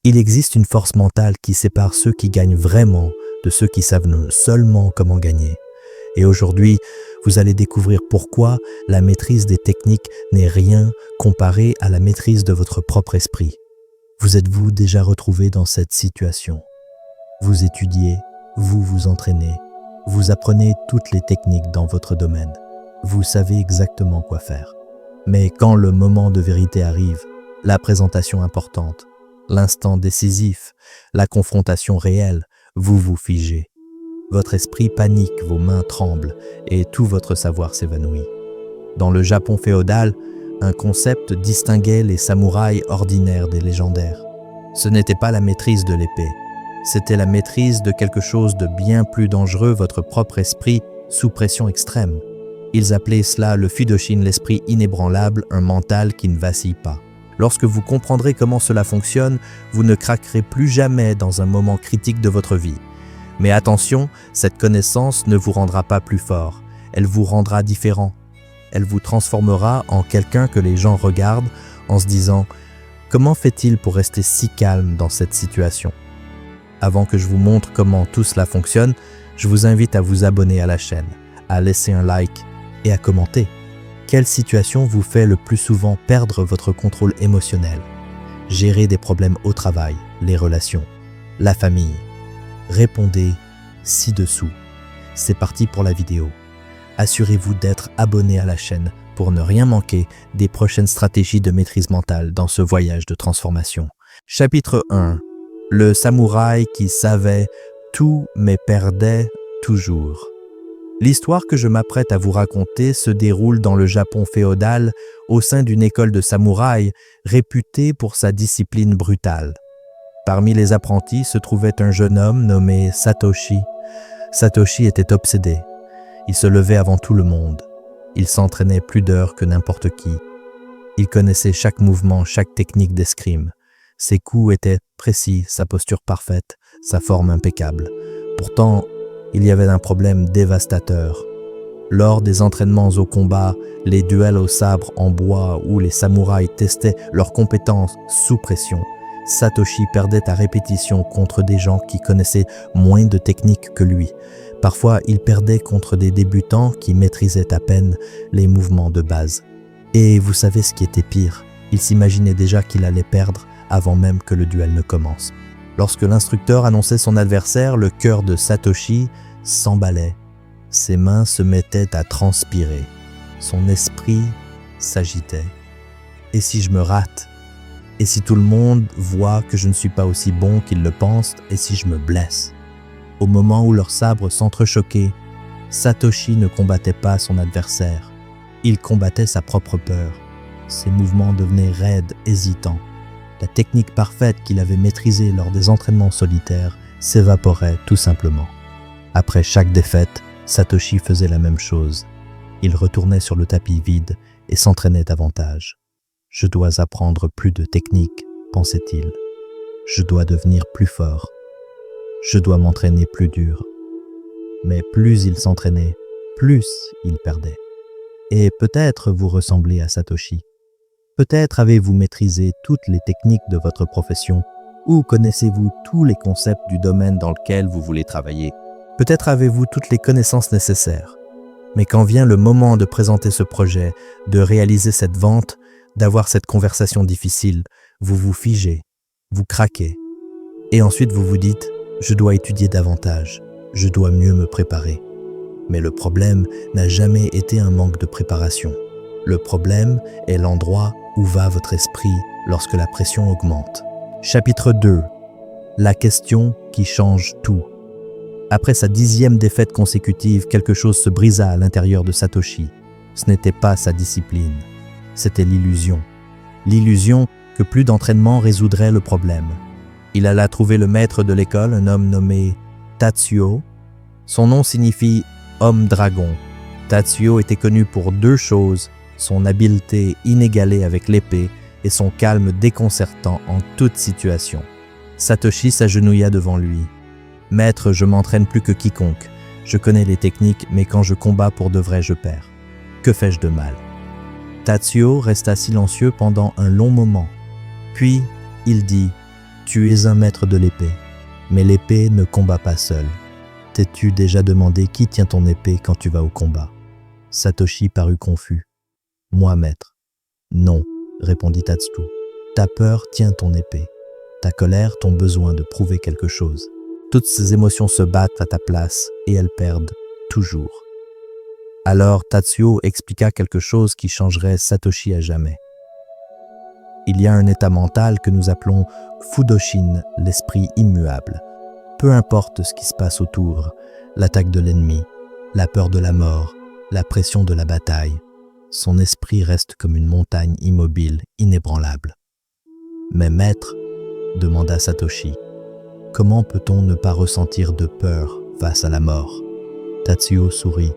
Il existe une force mentale qui sépare ceux qui gagnent vraiment de ceux qui savent seulement comment gagner. Et aujourd'hui, vous allez découvrir pourquoi la maîtrise des techniques n'est rien comparé à la maîtrise de votre propre esprit. Vous êtes-vous déjà retrouvé dans cette situation? Vous étudiez, vous vous entraînez, vous apprenez toutes les techniques dans votre domaine. Vous savez exactement quoi faire. Mais quand le moment de vérité arrive, la présentation importante, l'instant décisif, la confrontation réelle, vous vous figez. Votre esprit panique, vos mains tremblent et tout votre savoir s'évanouit. Dans le Japon féodal, un concept distinguait les samouraïs ordinaires des légendaires. Ce n'était pas la maîtrise de l'épée, c'était la maîtrise de quelque chose de bien plus dangereux, votre propre esprit sous pression extrême. Ils appelaient cela le Fudoshin, l'esprit inébranlable, un mental qui ne vacille pas. Lorsque vous comprendrez comment cela fonctionne, vous ne craquerez plus jamais dans un moment critique de votre vie. Mais attention, cette connaissance ne vous rendra pas plus fort, elle vous rendra différent. Elle vous transformera en quelqu'un que les gens regardent en se disant « Comment fait-il pour rester si calme dans cette situation ?» Avant que je vous montre comment tout cela fonctionne, je vous invite à vous abonner à la chaîne, à laisser un like et à commenter. Quelle situation vous fait le plus souvent perdre votre contrôle émotionnel? Gérer des problèmes au travail, les relations, la famille. Répondez ci-dessous. C'est parti pour la vidéo. Assurez-vous d'être abonné à la chaîne pour ne rien manquer des prochaines stratégies de maîtrise mentale dans ce voyage de transformation. Chapitre 1. Le samouraï qui savait tout mais perdait toujours. L'histoire que je m'apprête à vous raconter se déroule dans le Japon féodal au sein d'une école de samouraïs réputée pour sa discipline brutale. Parmi les apprentis se trouvait un jeune homme nommé Satoshi. Satoshi était obsédé. Il se levait avant tout le monde. Il s'entraînait plus d'heures que n'importe qui. Il connaissait chaque mouvement, chaque technique d'escrime. Ses coups étaient précis, sa posture parfaite, sa forme impeccable. Pourtant, il y avait un problème dévastateur. Lors des entraînements au combat, les duels au sabre en bois où les samouraïs testaient leurs compétences sous pression, Satoshi perdait à répétition contre des gens qui connaissaient moins de techniques que lui. Parfois, il perdait contre des débutants qui maîtrisaient à peine les mouvements de base. Et vous savez ce qui était pire? Il s'imaginait déjà qu'il allait perdre avant même que le duel ne commence. Lorsque l'instructeur annonçait son adversaire, le cœur de Satoshi s'emballait. Ses mains se mettaient à transpirer. Son esprit s'agitait. Et si je me rate? Et si tout le monde voit que je ne suis pas aussi bon qu'ils le pensent? Et si je me blesse? Au moment où leurs sabres s'entrechoquaient, Satoshi ne combattait pas son adversaire. Il combattait sa propre peur. Ses mouvements devenaient raides, hésitants. La technique parfaite qu'il avait maîtrisée lors des entraînements solitaires s'évaporait tout simplement. Après chaque défaite, Satoshi faisait la même chose. Il retournait sur le tapis vide et s'entraînait davantage. « Je dois apprendre plus de techniques, pensait-il. Je dois devenir plus fort. Je dois m'entraîner plus dur. » Mais plus il s'entraînait, plus il perdait. Et peut-être vous ressemblez à Satoshi. Peut-être avez-vous maîtrisé toutes les techniques de votre profession ou connaissez-vous tous les concepts du domaine dans lequel vous voulez travailler. Peut-être avez-vous toutes les connaissances nécessaires. Mais quand vient le moment de présenter ce projet, de réaliser cette vente, d'avoir cette conversation difficile, vous vous figez, vous craquez. Et ensuite vous vous dites « Je dois étudier davantage, je dois mieux me préparer ». Mais le problème n'a jamais été un manque de préparation. Le problème est l'endroit où va votre esprit lorsque la pression augmente. Chapitre 2. La question qui change tout. Après sa 10e défaite consécutive, quelque chose se brisa à l'intérieur de Satoshi. Ce n'était pas sa discipline, c'était l'illusion. L'illusion que plus d'entraînement résoudrait le problème. Il alla trouver le maître de l'école, un homme nommé Tatsuo. Son nom signifie « homme-dragon ». Tatsuo était connu pour deux choses, son habileté inégalée avec l'épée et son calme déconcertant en toute situation. Satoshi s'agenouilla devant lui. « Maître, je m'entraîne plus que quiconque. Je connais les techniques, mais quand je combats pour de vrai, je perds. Que fais-je de mal ?» Tatsuo resta silencieux pendant un long moment. Puis, il dit « Tu es un maître de l'épée, mais l'épée ne combat pas seule. T'es-tu déjà demandé qui tient ton épée quand tu vas au combat? Satoshi parut confus. Moi, maître. Non, répondit Tatsuo. Ta peur tient ton épée. Ta colère, ton besoin de prouver quelque chose. Toutes ces émotions se battent à ta place et elles perdent toujours. Alors Tatsuo expliqua quelque chose qui changerait Satoshi à jamais. Il y a un état mental que nous appelons Fudoshin, l'esprit immuable. Peu importe ce qui se passe autour, l'attaque de l'ennemi, la peur de la mort, la pression de la bataille, son esprit reste comme une montagne immobile, inébranlable. Mais maître, demanda Satoshi, comment peut-on ne pas ressentir de peur face à la mort? Tatsuo sourit.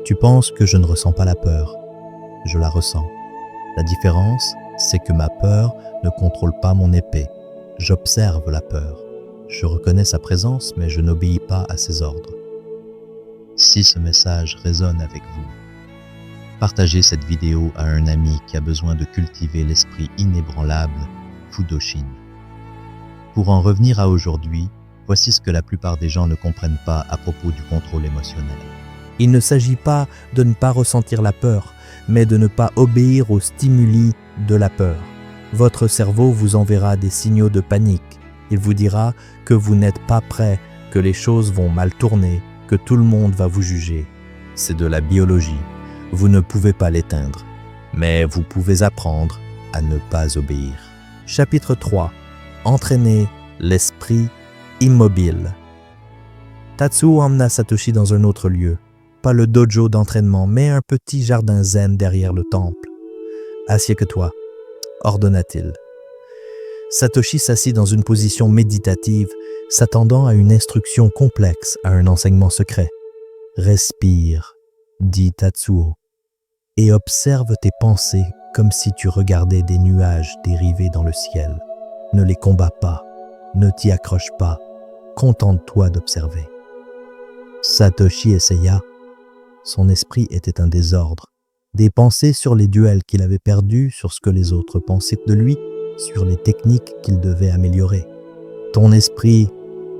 Tu penses que je ne ressens pas la peur? Je la ressens. La différence, c'est que ma peur ne contrôle pas mon épée. J'observe la peur. Je reconnais sa présence, mais je n'obéis pas à ses ordres. Si ce message résonne avec vous, partagez cette vidéo à un ami qui a besoin de cultiver l'esprit inébranlable Fudoshin. Pour en revenir à aujourd'hui, voici ce que la plupart des gens ne comprennent pas à propos du contrôle émotionnel. Il ne s'agit pas de ne pas ressentir la peur, mais de ne pas obéir aux stimuli de la peur. Votre cerveau vous enverra des signaux de panique. Il vous dira que vous n'êtes pas prêt, que les choses vont mal tourner, que tout le monde va vous juger. C'est de la biologie. Vous ne pouvez pas l'éteindre, mais vous pouvez apprendre à ne pas obéir. Chapitre 3. Entraîner l'esprit immobile. Tatsuo emmena Satoshi dans un autre lieu. Pas le dojo d'entraînement, mais un petit jardin zen derrière le temple. « Assieds-toi » ordonna-t-il. Satoshi s'assit dans une position méditative, s'attendant à une instruction complexe, à un enseignement secret. « Respire » dit Tatsuo, « et observe tes pensées comme si tu regardais des nuages dériver dans le ciel. Ne les combats pas, ne t'y accroche pas, contente-toi d'observer. » Satoshi essaya. Son esprit était un désordre. Des pensées sur les duels qu'il avait perdus, sur ce que les autres pensaient de lui, sur les techniques qu'il devait améliorer. « Ton esprit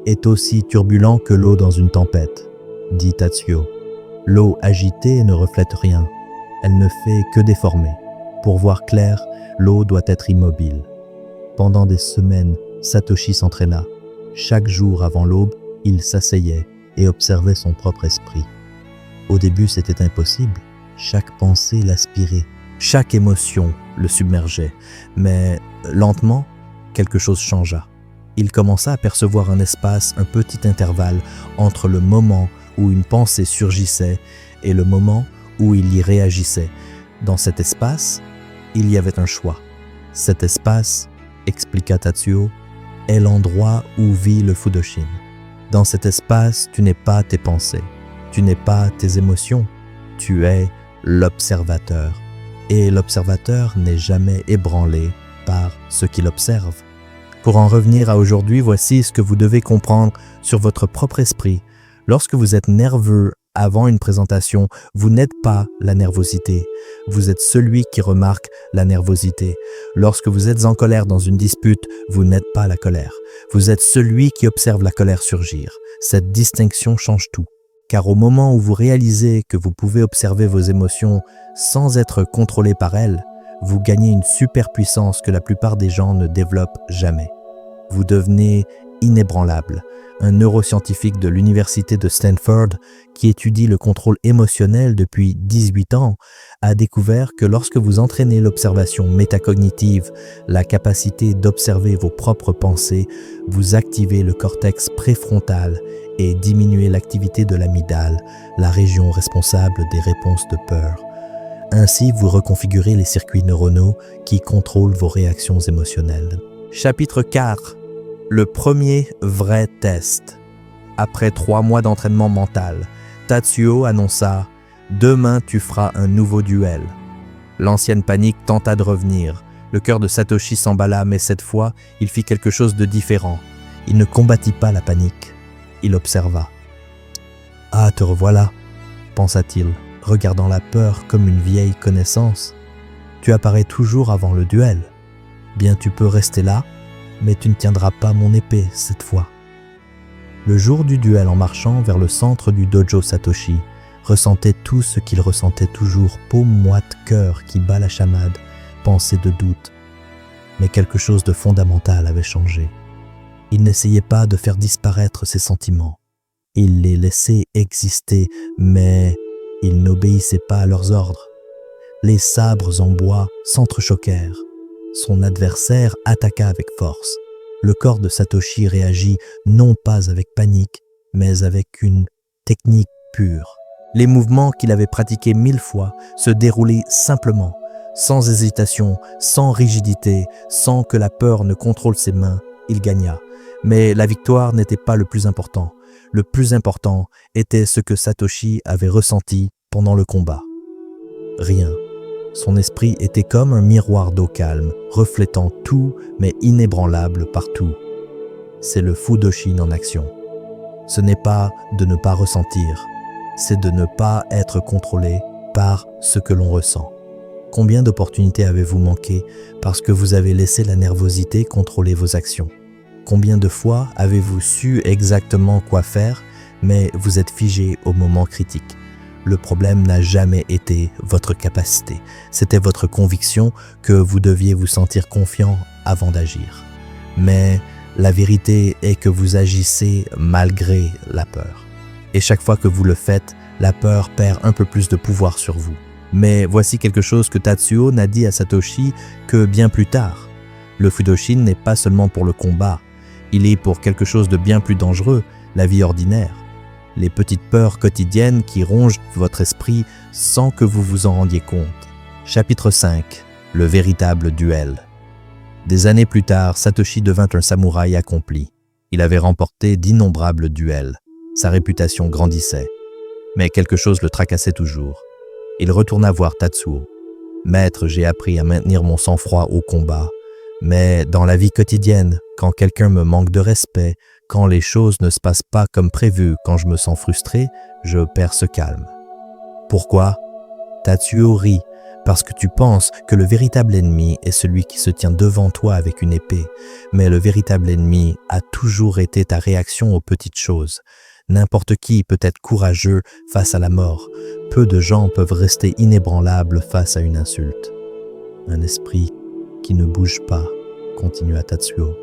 est aussi turbulent que l'eau dans une tempête, » dit Tatsuo. « L'eau agitée ne reflète rien. Elle ne fait que déformer. Pour voir clair, l'eau doit être immobile. » Pendant des semaines, Satoshi s'entraîna. Chaque jour avant l'aube, il s'asseyait et observait son propre esprit. Au début, c'était impossible. Chaque pensée l'aspirait. Chaque émotion le submergeait. Mais lentement, quelque chose changea. Il commença à percevoir un espace, un petit intervalle entre le moment où une pensée surgissait et le moment où il y réagissait. Dans cet espace, il y avait un choix. Cet espace, expliqua Tatsuo, est l'endroit où vit le Fudoshin. Dans cet espace, tu n'es pas tes pensées, tu n'es pas tes émotions, tu es l'observateur. Et l'observateur n'est jamais ébranlé par ce qu'il observe. Pour en revenir à aujourd'hui, voici ce que vous devez comprendre sur votre propre esprit. Lorsque vous êtes nerveux avant une présentation, vous n'êtes pas la nervosité. Vous êtes celui qui remarque la nervosité. Lorsque vous êtes en colère dans une dispute, vous n'êtes pas la colère. Vous êtes celui qui observe la colère surgir. Cette distinction change tout. Car au moment où vous réalisez que vous pouvez observer vos émotions sans être contrôlé par elles, vous gagnez une superpuissance que la plupart des gens ne développent jamais. Vous devenez inébranlable. Un neuroscientifique de l'université de Stanford, qui étudie le contrôle émotionnel depuis 18 ans, a découvert que lorsque vous entraînez l'observation métacognitive, la capacité d'observer vos propres pensées, vous activez le cortex préfrontal et diminuez l'activité de l'amygdale, la région responsable des réponses de peur. Ainsi, vous reconfigurez les circuits neuronaux qui contrôlent vos réactions émotionnelles. Chapitre 4. Le premier vrai test. Après 3 mois d'entraînement mental, Tatsuo annonça « Demain, tu feras un nouveau duel ». L'ancienne panique tenta de revenir. Le cœur de Satoshi s'emballa, mais cette fois, il fit quelque chose de différent. Il ne combattit pas la panique. Il observa. « Ah, te revoilà », pensa-t-il, regardant la peur comme une vieille connaissance. « Tu apparais toujours avant le duel. Bien, tu peux rester là, mais tu ne tiendras pas mon épée cette fois. » Le jour du duel, en marchant vers le centre du dojo, Satoshi ressentait tout ce qu'il ressentait toujours, paume moite, cœur qui bat la chamade, pensée de doute. Mais quelque chose de fondamental avait changé. Il n'essayait pas de faire disparaître ses sentiments. Il les laissait exister, mais il n'obéissait pas à leurs ordres. Les sabres en bois s'entrechoquèrent. Son adversaire attaqua avec force. Le corps de Satoshi réagit non pas avec panique, mais avec une technique pure. Les mouvements qu'il avait pratiqués 1000 fois se déroulaient simplement, sans hésitation, sans rigidité, sans que la peur ne contrôle ses mains. Il gagna. Mais la victoire n'était pas le plus important. Le plus important était ce que Satoshi avait ressenti pendant le combat. Rien. Son esprit était comme un miroir d'eau calme, reflétant tout mais inébranlable partout. C'est le Fudoshin en action. Ce n'est pas de ne pas ressentir, c'est de ne pas être contrôlé par ce que l'on ressent. Combien d'opportunités avez-vous manqué parce que vous avez laissé la nervosité contrôler vos actions? Combien de fois avez-vous su exactement quoi faire, mais vous êtes figé au moment critique? Le problème n'a jamais été votre capacité, c'était votre conviction que vous deviez vous sentir confiant avant d'agir. Mais la vérité est que vous agissez malgré la peur. Et chaque fois que vous le faites, la peur perd un peu plus de pouvoir sur vous. Mais voici quelque chose que Tatsuo n'a dit à Satoshi que bien plus tard. Le Fudoshin n'est pas seulement pour le combat, il est pour quelque chose de bien plus dangereux, la vie ordinaire. Les petites peurs quotidiennes qui rongent votre esprit sans que vous vous en rendiez compte. Chapitre 5. Le véritable duel. Des années plus tard, Satoshi devint un samouraï accompli. Il avait remporté d'innombrables duels. Sa réputation grandissait. Mais quelque chose le tracassait toujours. Il retourna voir Tatsuo. « Maître, j'ai appris à maintenir mon sang-froid au combat. Mais dans la vie quotidienne, quand quelqu'un me manque de respect, quand les choses ne se passent pas comme prévu, quand je me sens frustré, je perds ce calme. » Pourquoi? Tatsuo rit, parce que tu penses que le véritable ennemi est celui qui se tient devant toi avec une épée, mais le véritable ennemi a toujours été ta réaction aux petites choses. N'importe qui peut être courageux face à la mort. Peu de gens peuvent rester inébranlables face à une insulte. Un esprit qui ne bouge pas, continua Tatsuo,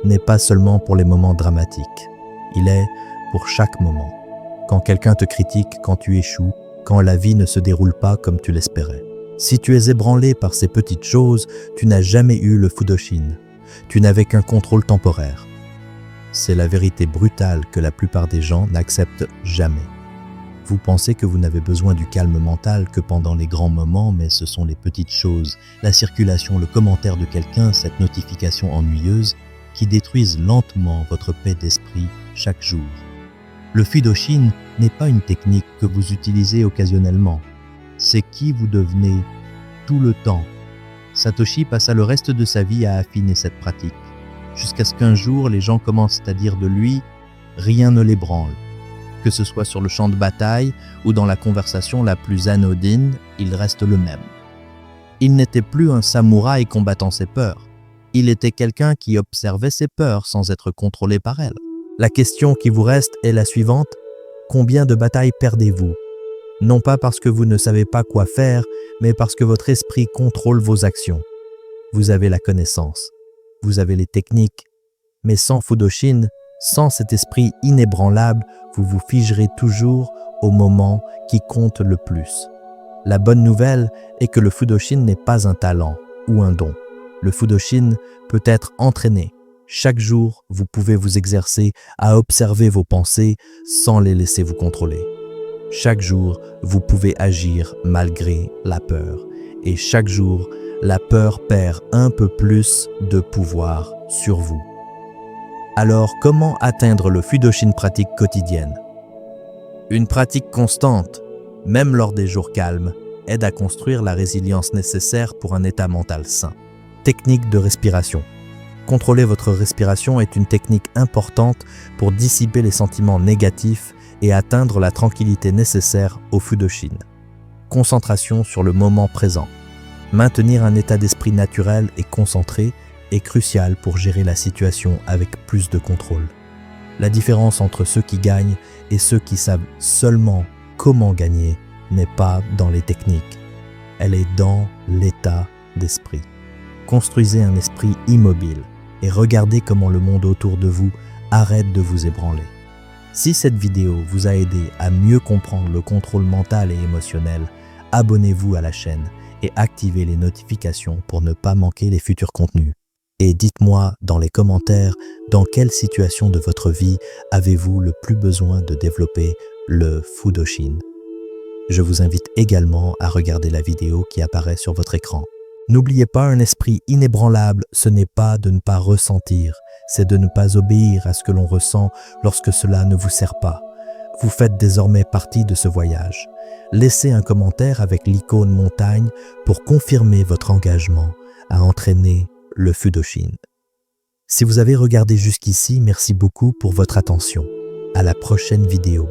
n'est pas seulement pour les moments dramatiques. Il est pour chaque moment. Quand quelqu'un te critique, quand tu échoues, quand la vie ne se déroule pas comme tu l'espérais. Si tu es ébranlé par ces petites choses, tu n'as jamais eu le Fudoshin. Tu n'avais qu'un contrôle temporaire. C'est la vérité brutale que la plupart des gens n'acceptent jamais. Vous pensez que vous n'avez besoin du calme mental que pendant les grands moments, mais ce sont les petites choses, la circulation, le commentaire de quelqu'un, cette notification ennuyeuse, qui détruisent lentement votre paix d'esprit chaque jour. Le Fudoshin n'est pas une technique que vous utilisez occasionnellement. C'est qui vous devenez tout le temps. Satoshi passa le reste de sa vie à affiner cette pratique, jusqu'à ce qu'un jour les gens commencent à dire de lui « rien ne l'ébranle ». Que ce soit sur le champ de bataille ou dans la conversation la plus anodine, il reste le même. Il n'était plus un samouraï combattant ses peurs. Il était quelqu'un qui observait ses peurs sans être contrôlé par elles. La question qui vous reste est la suivante. Combien de batailles perdez-vous? Non pas parce que vous ne savez pas quoi faire, mais parce que votre esprit contrôle vos actions. Vous avez la connaissance, vous avez les techniques, mais sans Fudoshin, sans cet esprit inébranlable, vous vous figerez toujours au moment qui compte le plus. La bonne nouvelle est que le Fudoshin n'est pas un talent ou un don. Le Fudoshin peut être entraîné. Chaque jour, vous pouvez vous exercer à observer vos pensées sans les laisser vous contrôler. Chaque jour, vous pouvez agir malgré la peur. Et chaque jour, la peur perd un peu plus de pouvoir sur vous. Alors, comment atteindre le Fudoshin pratique quotidienne? Une pratique constante, même lors des jours calmes, aide à construire la résilience nécessaire pour un état mental sain. Technique de respiration. Contrôler votre respiration est une technique importante pour dissiper les sentiments négatifs et atteindre la tranquillité nécessaire au Fudoshin. Concentration sur le moment présent. Maintenir un état d'esprit naturel et concentré est crucial pour gérer la situation avec plus de contrôle. La différence entre ceux qui gagnent et ceux qui savent seulement comment gagner n'est pas dans les techniques, elle est dans l'état d'esprit. Construisez un esprit immobile et regardez comment le monde autour de vous arrête de vous ébranler. Si cette vidéo vous a aidé à mieux comprendre le contrôle mental et émotionnel, abonnez-vous à la chaîne et activez les notifications pour ne pas manquer les futurs contenus. Et dites-moi dans les commentaires dans quelle situation de votre vie avez-vous le plus besoin de développer le Fudoshin. Je vous invite également à regarder la vidéo qui apparaît sur votre écran. N'oubliez pas, un esprit inébranlable, ce n'est pas de ne pas ressentir, c'est de ne pas obéir à ce que l'on ressent lorsque cela ne vous sert pas. Vous faites désormais partie de ce voyage. Laissez un commentaire avec l'icône montagne pour confirmer votre engagement à entraîner le Fudoshin. Si vous avez regardé jusqu'ici, merci beaucoup pour votre attention. À la prochaine vidéo.